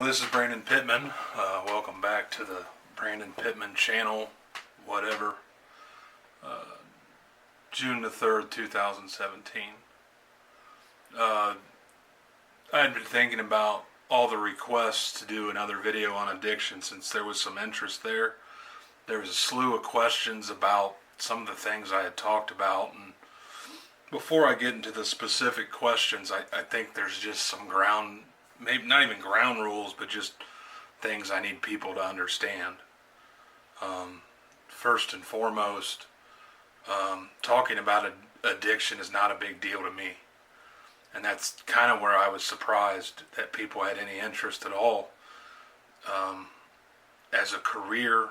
This is Brandon Pittman. Welcome back to the Brandon Pittman channel, whatever. June the 3rd, 2017. I had been thinking about all the requests to do another video on addiction since there was some interest there. There was a slew of questions about some of the things I had talked about, and before I get into the specific questions, I think there's just some ground, maybe not even ground rules, but just things I need people to understand. First and foremost, talking about addiction is not a big deal to me. And that's kind of where I was surprised that people had any interest at all. As a career,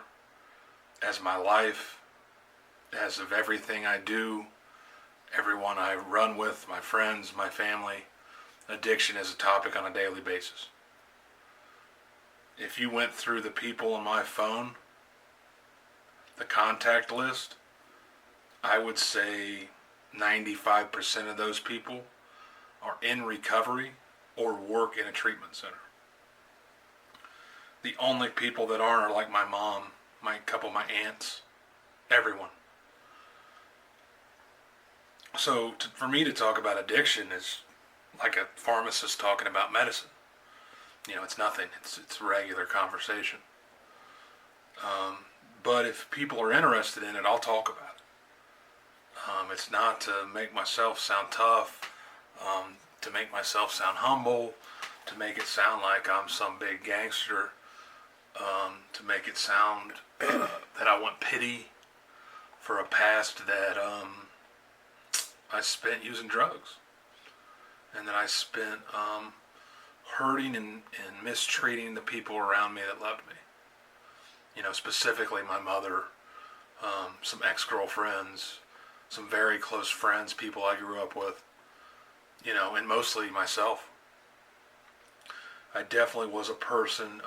as my life, as of everything I do, everyone I run with, my friends, my family, addiction is a topic on a daily basis. If you went through the people on my phone, the contact list, I would say 95% of those people are in recovery or work in a treatment center. The only people that aren't are like my mom, my couple of my aunts, everyone. So for me to talk about addiction is like a pharmacist talking about medicine. You know, it's nothing. It's a regular conversation. But if people are interested in it, I'll talk about it. It's not to make myself sound tough, to make myself sound humble, to make it sound like I'm some big gangster, to make it sound that I want pity for a past that I spent using drugs, and that I spent hurting and mistreating the people around me that loved me. You know, specifically my mother, some ex-girlfriends, some very close friends, people I grew up with, you know, and mostly myself. I definitely was a person,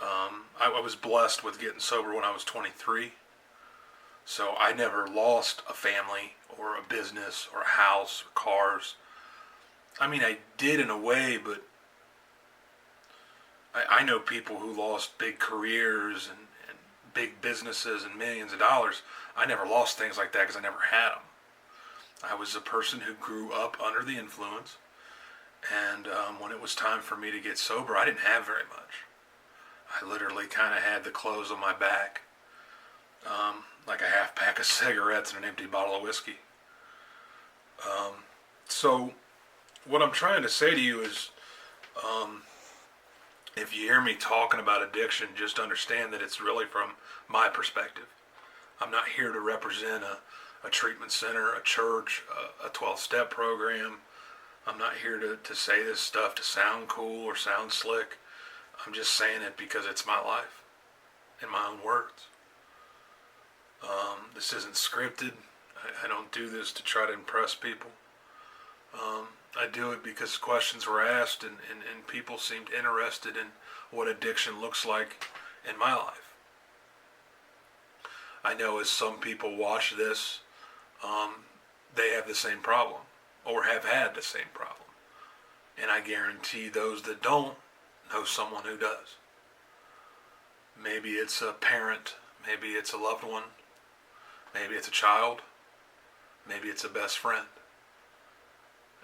I was blessed with getting sober when I was 23. So I never lost a family or a business or a house or cars. I mean, I did in a way, but I know people who lost big careers and big businesses and millions of dollars. I never lost things like that because I never had them. I was a person who grew up under the influence, and when it was time for me to get sober, I didn't have very much. I literally kind of had the clothes on my back, like a half pack of cigarettes and an empty bottle of whiskey. So what I'm trying to say to you is, if you hear me talking about addiction, just understand that it's really from my perspective. I'm not here to represent a treatment center, a church, a 12-step program. I'm not here to say this stuff to sound cool or sound slick. I'm just saying it because it's my life, in my own words. This isn't scripted. I don't do this to try to impress people. I do it because questions were asked and people seemed interested in what addiction looks like in my life. I know as some people watch this, they have the same problem or have had the same problem. And I guarantee those that don't know someone who does. Maybe it's a parent, maybe it's a loved one, maybe it's a child, maybe it's a best friend.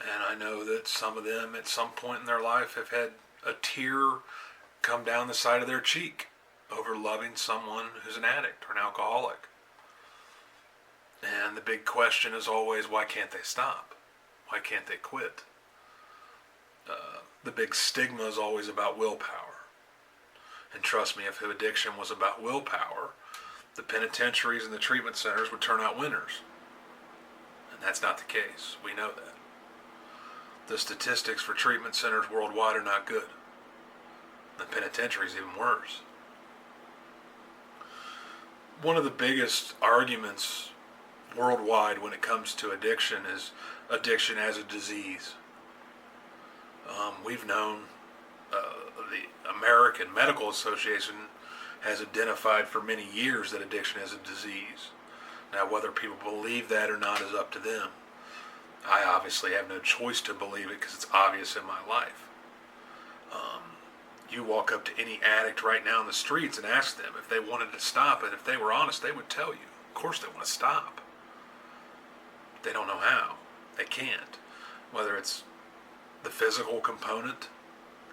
And I know that some of them at some point in their life have had a tear come down the side of their cheek over loving someone who's an addict or an alcoholic. And the big question is always, why can't they stop? Why can't they quit? The big stigma is always about willpower. And trust me, if addiction was about willpower, the penitentiaries and the treatment centers would turn out winners. And that's not the case. We know that. The statistics for treatment centers worldwide are not good. The penitentiary is even worse. One of the biggest arguments worldwide when it comes to addiction is addiction as a disease. We've known, the American Medical Association has identified for many years that addiction is a disease. Now, whether people believe that or not is up to them. I obviously have no choice to believe it because it's obvious in my life. You walk up to any addict right now in the streets and ask them if they wanted to stop, and if they were honest, they would tell you. Of course they want to stop. They don't know how. They can't. Whether it's the physical component,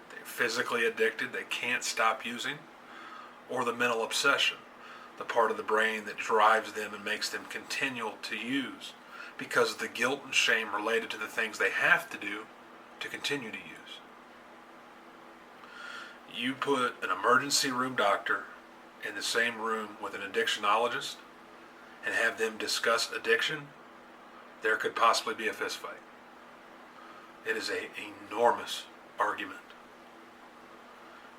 they're physically addicted, they can't stop using, or the mental obsession, the part of the brain that drives them and makes them continue to use because of the guilt and shame related to the things they have to do to continue to use. You put an emergency room doctor in the same room with an addictionologist and have them discuss addiction, there could possibly be a fist fight. It is an enormous argument.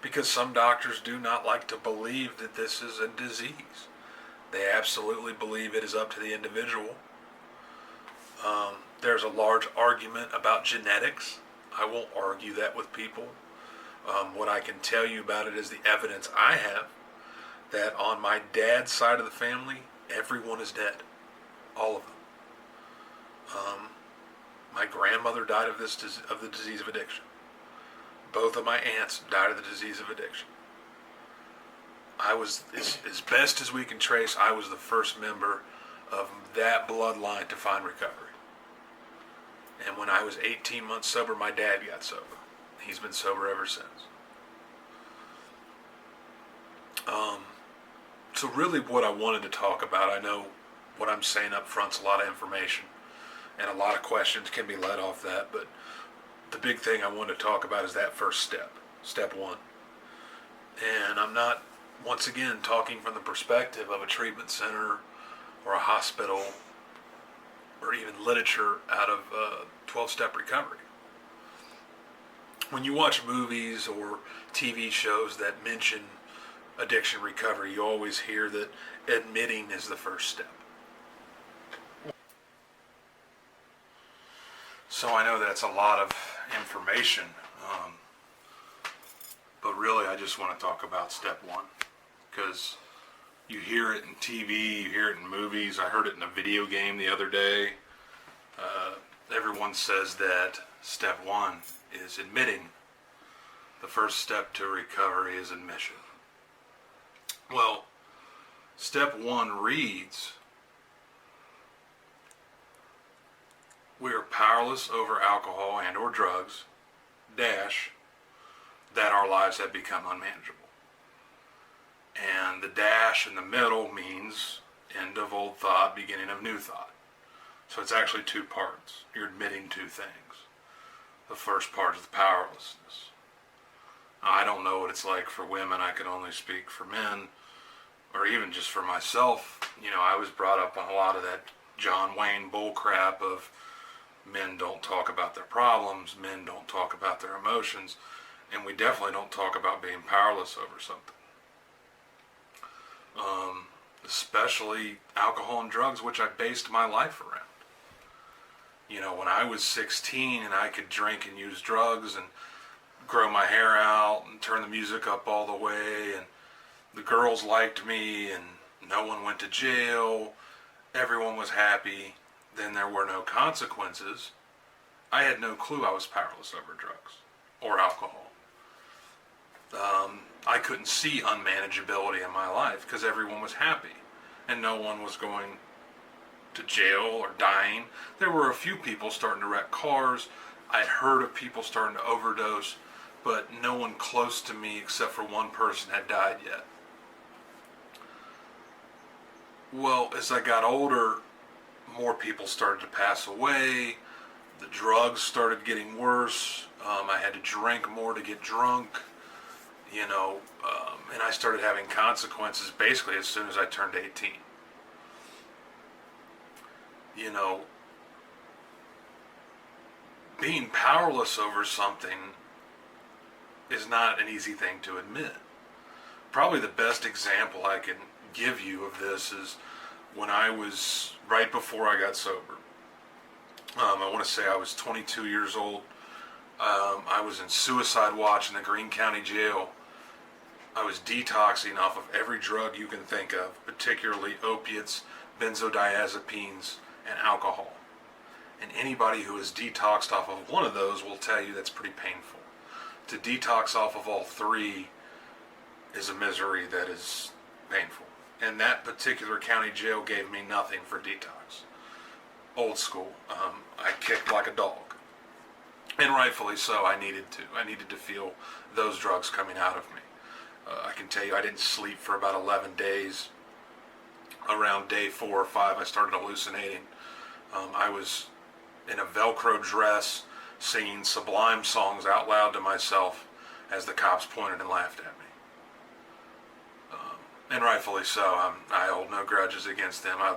Because some doctors do not like to believe that this is a disease. They absolutely believe it is up to the individual. There's a large argument about genetics. I won't argue that with people. What I can tell you about it is the evidence I have that on my dad's side of the family, everyone is dead. All of them. My grandmother died of the disease of addiction. Both of my aunts died of the disease of addiction. I was, as best as we can trace, I was the first member of that bloodline to find recovery. And when I was 18 months sober, my dad got sober. He's been sober ever since. So really what I wanted to talk about, I know what I'm saying up front's a lot of information, and a lot of questions can be led off that, but the big thing I want to talk about is that first step, step one. And I'm not, once again, talking from the perspective of a treatment center or a hospital or even literature out of 12-step recovery. When you watch movies or TV shows that mention addiction recovery, you always hear that admitting is the first step. So I know that's a lot of information, but really I just want to talk about step one, because you hear it in TV, you hear it in movies. I heard it in a video game the other day. Everyone says that step one is admitting. The first step to recovery is admission. Well, step one reads, we are powerless over alcohol and or drugs, dash, that our lives have become unmanageable. And the dash in the middle means end of old thought, beginning of new thought. So it's actually two parts. You're admitting two things. The first part is the powerlessness. Now, I don't know what it's like for women. I can only speak for men, or even just for myself. You know, I was brought up on a lot of that John Wayne bullcrap of men don't talk about their problems, men don't talk about their emotions, and we definitely don't talk about being powerless over something. Especially alcohol and drugs, which I based my life around. You know, when I was 16 and I could drink and use drugs and grow my hair out and turn the music up all the way, and the girls liked me and no one went to jail, everyone was happy, then there were no consequences, I had no clue I was powerless over drugs or alcohol. I couldn't see unmanageability in my life because everyone was happy and no one was going to jail or dying. There were a few people starting to wreck cars. I'd heard of people starting to overdose, but no one close to me except for one person had died yet. Well, as I got older, more people started to pass away. The drugs started getting worse. I had to drink more to get drunk, you know, and I started having consequences basically as soon as I turned 18. You know, being powerless over something is not an easy thing to admit. Probably the best example I can give you of this is when I was, right before I got sober. I want to say I was 22 years old. I was in suicide watch in the Greene County Jail. I was detoxing off of every drug you can think of, particularly opiates, benzodiazepines, and alcohol. And anybody who is detoxed off of one of those will tell you that's pretty painful. to detox off of all three is a misery that is painful. And that particular county jail gave me nothing for detox. Old school. I kicked like a dog. And rightfully so, I needed to. I needed to feel those drugs coming out of me. I can tell you I didn't sleep for about 11 days. Around day 4 or 5, I started hallucinating. I was in a Velcro dress singing Sublime songs out loud to myself as the cops pointed and laughed at me. And rightfully so. I hold no grudges against them. I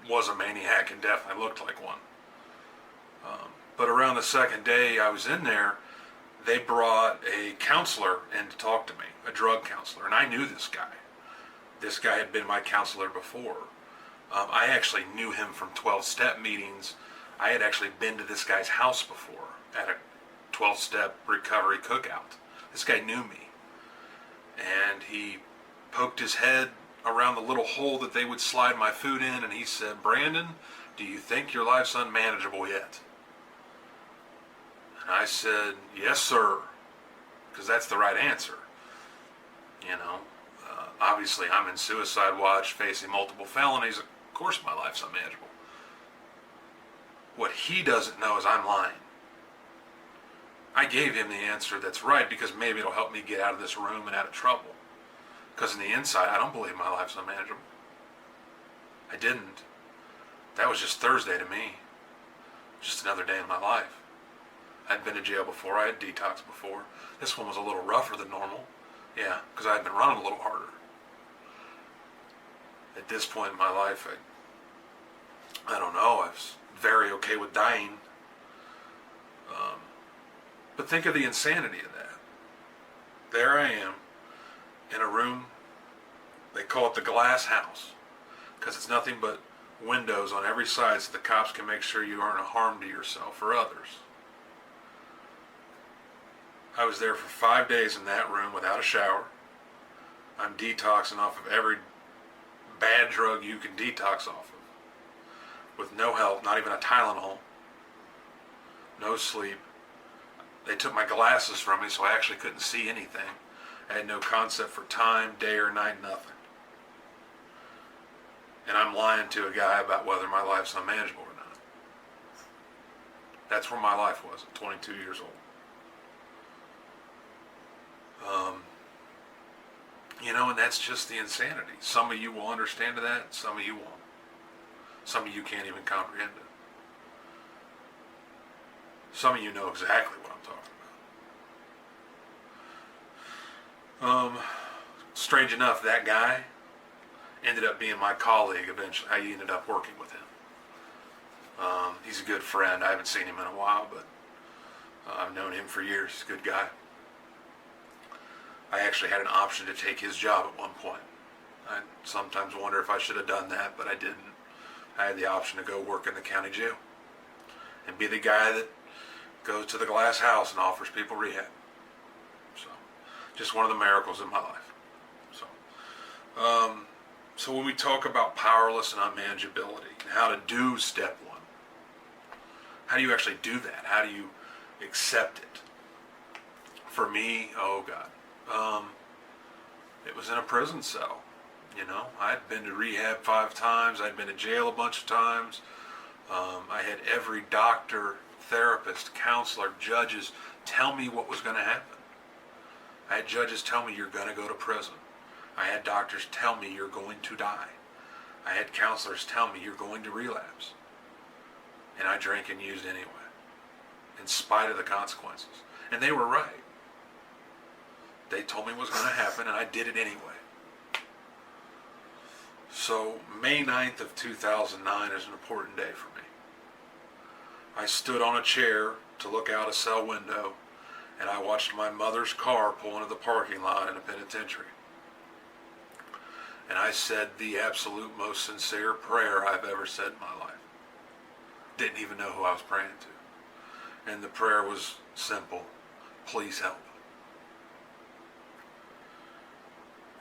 was a maniac and definitely looked like one. But around the second day I was in there, they brought a counselor in to talk to me, a drug counselor, and I knew this guy. This guy had been my counselor before. I actually knew him from 12-step meetings. I had actually been to this guy's house before at a 12-step recovery cookout. This guy knew me. And he poked his head around the little hole that they would slide my food in, and he said, "Brandon, do you think your life's unmanageable yet?" And I said, "Yes, sir," because that's the right answer. You know, obviously I'm in suicide watch, facing multiple felonies. Of course my life's unmanageable. What he doesn't know is I'm lying. I gave him the answer that's right because maybe it'll help me get out of this room and out of trouble. Because on the inside, I don't believe my life's unmanageable. I didn't. That was just Thursday to me. Just another day in my life. I'd been to jail before. I had detox before. This one was a little rougher than normal. Yeah, because I had been running a little harder. At this point in my life, I don't know. I was very okay with dying. But think of the insanity of that. There I am in a room. They call it the glass house because it's nothing but windows on every side so the cops can make sure you aren't a harm to yourself or others. I was there for 5 days in that room without a shower. I'm detoxing off of every bad drug you can detox off of. With no help, not even a Tylenol. No sleep. They took my glasses from me so I actually couldn't see anything. I had no concept for time, day or night, nothing. And I'm lying to a guy about whether my life's unmanageable or not. That's where my life was at 22 years old. You know, and that's just the insanity. Some of you will understand that, some of you won't. Some of you can't even comprehend it. Some of you know exactly what I'm talking about. Strange enough, that guy ended up being my colleague eventually. I ended up working with him. He's a good friend. I haven't seen him in a while, but I've known him for years. He's a good guy. I actually had an option to take his job at one point. I sometimes wonder if I should have done that, but I didn't. I had the option to go work in the county jail and be the guy that goes to the glass house and offers people rehab. So, just one of the miracles in my life. So when we talk about powerless and unmanageability and how to do step one, how do you actually do that? How do you accept it? For me, oh God, it was in a prison cell. You know, I'd been to rehab 5 times. I'd been to jail a bunch of times. I had every doctor, therapist, counselor, judges tell me what was going to happen. I had judges tell me you're going to go to prison. I had doctors tell me you're going to die. I had counselors tell me you're going to relapse. And I drank and used anyway, in spite of the consequences. And they were right. They told me what was going to happen, and I did it anyway. So May 9th of 2009 is an important day for me. I stood on a chair to look out a cell window, and I watched my mother's car pull into the parking lot in a penitentiary. And I said the absolute most sincere prayer I've ever said in my life. Didn't even know who I was praying to. And the prayer was simple: please help.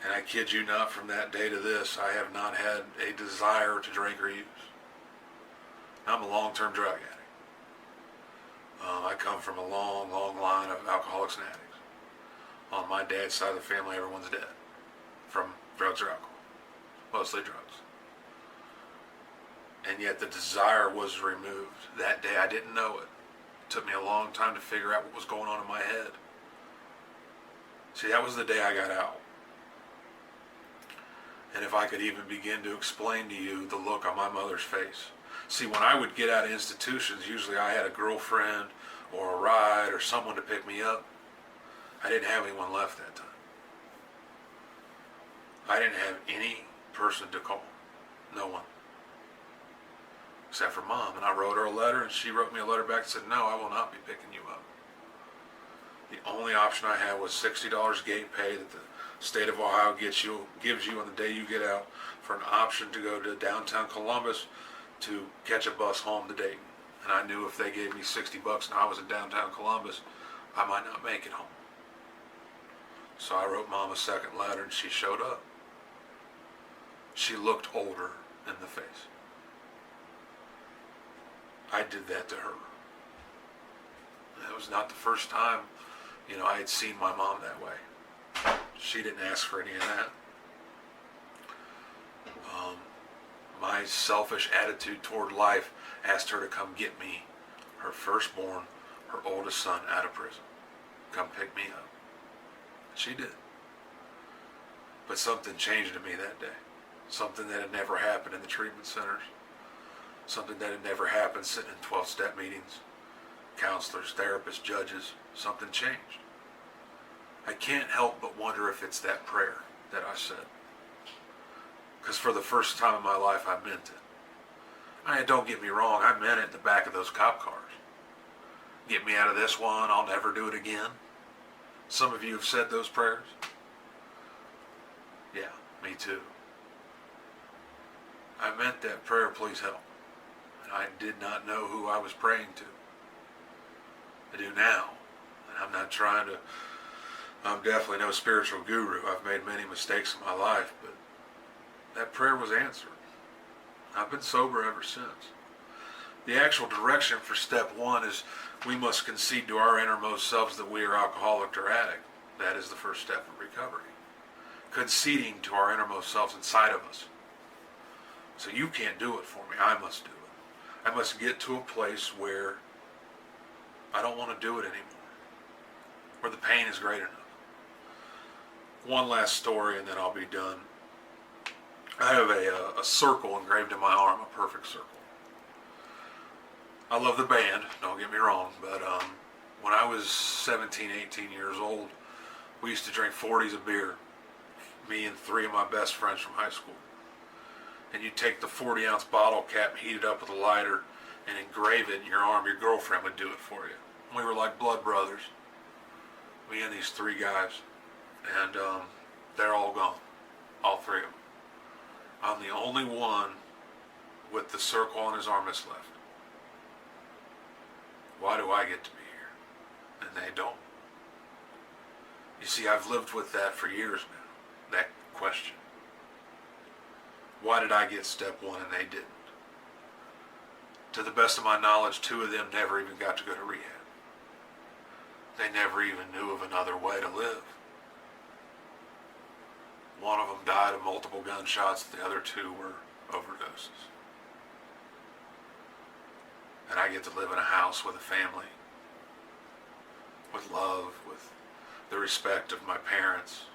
And I kid you not, from that day to this, I have not had a desire to drink or use. I'm a long-term drug addict. I come from a long, long line of alcoholics and addicts. On my dad's side of the family, everyone's dead from drugs or alcohol, mostly drugs. And yet the desire was removed. That day I didn't know it. It took me a long time to figure out what was going on in my head. See, that was the day I got out. And if I could even begin to explain to you the look on my mother's face. See, when I would get out of institutions, usually I had a girlfriend or a ride or someone to pick me up. I didn't have anyone left that time. I didn't have any person to call. No one. Except for Mom. And I wrote her a letter, and she wrote me a letter back and said, no, I will not be picking you up. The only option I had was $60 gate pay that the state of Ohio gives you on the day you get out for an option to go to downtown Columbus to catch a bus home to Dayton. And I knew if they gave me $60 and I was in downtown Columbus, I might not make it home. So I wrote Mom a second letter, and she showed up. She looked older in the face. I did that to her. That was not the first time, I had seen my mom that way. She didn't ask for any of that. My selfish attitude toward life asked her to come get me, her firstborn, her oldest son, out of prison. Come pick me up. She did. But something changed in me that day. Something that had never happened in the treatment centers. Something that had never happened sitting in 12-step meetings. Counselors, therapists, judges. Something changed. I can't help but wonder if it's that prayer that I said. Because for the first time in my life, I meant it. Don't get me wrong, I meant it in the back of those cop cars. Get me out of this one, I'll never do it again. Some of you have said those prayers. Yeah, me too. I meant that prayer, please help. And I did not know who I was praying to. I do now. And I'm not trying to, I'm definitely no spiritual guru. I've made many mistakes in my life, but that prayer was answered. I've been sober ever since. The actual direction for step one is we must concede to our innermost selves that we are alcoholic or addict. That is the first step of recovery. Conceding to our innermost selves inside of us. So you can't do it for me. I must do it. I must get to a place where I don't want to do it anymore. Where the pain is great enough. One last story and then I'll be done. I have a circle engraved in my arm, a perfect circle. I love the band, don't get me wrong, but when I was 17, 18 years old, we used to drink 40s of beer, me and 3 of my best friends from high school. And you take the 40-ounce bottle cap, heat it up with a lighter, and engrave it in your arm. Your girlfriend would do it for you. We were like blood brothers, me and these 3 guys, and they're all gone, all 3 of them. I'm the only one with the circle on his arm that's left. Why do I get to be here? And they don't. You see, I've lived with that for years now, that question. Why did I get step 1 and they didn't? To the best of my knowledge, 2 of them never even got to go to rehab. They never even knew of another way to live. One of them died of multiple gunshots, the other 2 were overdoses. And I get to live in a house with a family, with love, with the respect of my parents,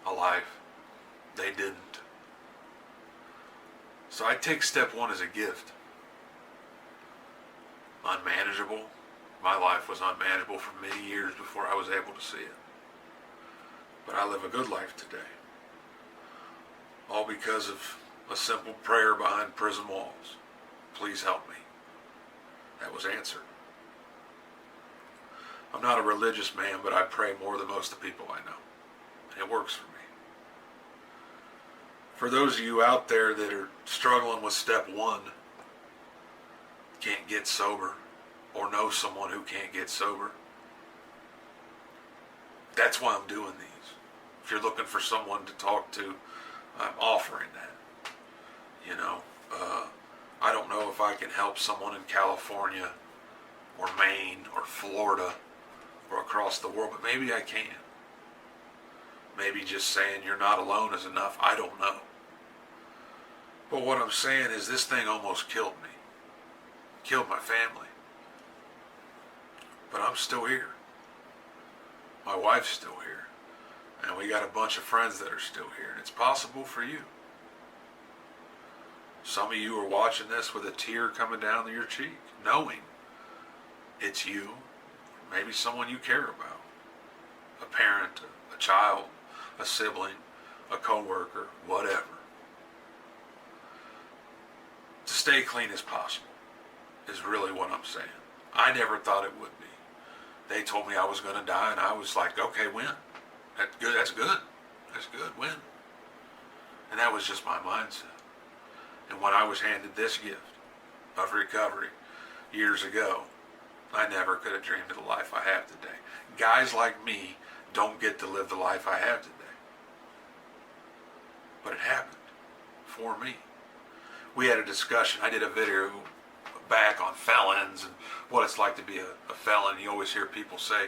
a life. They didn't. So I take step 1 as a gift. Unmanageable. My life was unmanageable for many years before I was able to see it. But I live a good life today. All because of a simple prayer behind prison walls. Please help me. That was answered. I'm not a religious man, but I pray more than most of the people I know. And it works for me. For those of you out there that are struggling with step 1, can't get sober, or know someone who can't get sober, that's why I'm doing these. If you're looking for someone to talk to, I'm offering that. I don't know if I can help someone in California or Maine or Florida or across the world, but maybe I can. Maybe just saying you're not alone is enough. I don't know. But what I'm saying is this thing almost killed me. Killed my family. But I'm still here. My wife's still here. And we got a bunch of friends that are still here. And it's possible for you. Some of you are watching this with a tear coming down your cheek, knowing it's you, maybe someone you care about, a parent, a child, a sibling, a coworker, whatever. To stay clean as possible is really what I'm saying. I never thought it would be. They told me I was going to die, and I was like, okay, when? That's good. That's good. That's good. When? And that was just my mindset. And when I was handed this gift of recovery years ago, I never could have dreamed of the life I have today. Guys like me don't get to live the life I have today. But it happened for me. We had a discussion. I did a video back on felons and what it's like to be a felon. You always hear people say,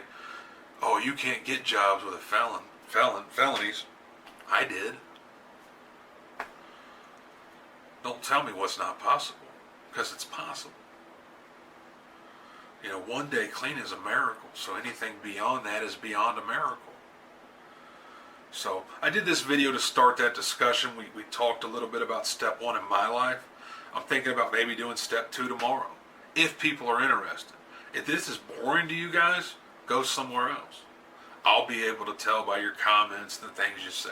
oh, you can't get jobs with a felonies. I did. Don't tell me what's not possible, because it's possible. You know, one day clean is a miracle, so anything beyond that is beyond a miracle. So I did this video to start that discussion. We talked a little bit about step 1 in my life. I'm thinking about maybe doing step 2 tomorrow, if people are interested. If this is boring to you guys, go somewhere else. I'll be able to tell by your comments and the things you say.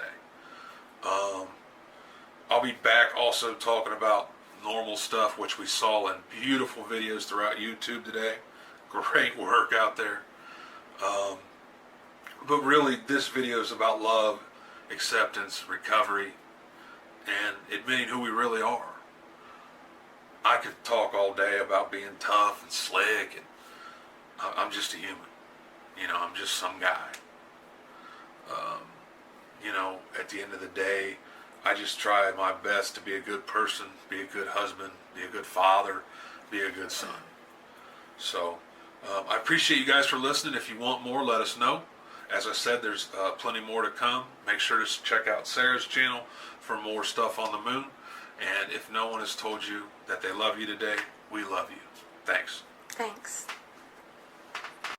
I'll be back also talking about normal stuff, which we saw in beautiful videos throughout YouTube today. Great work out there. But really, this video is about love, acceptance, recovery, and admitting who we really are. I could talk all day about being tough and slick, and I'm just a human. You know, I'm just some guy. You know, at the end of the day, I just try my best to be a good person, be a good husband, be a good father, be a good son. So, I appreciate you guys for listening. If you want more, let us know. As I said, there's plenty more to come. Make sure to check out Sarah's channel for more stuff on the moon. And if no one has told you that they love you today, we love you. Thanks. Thanks.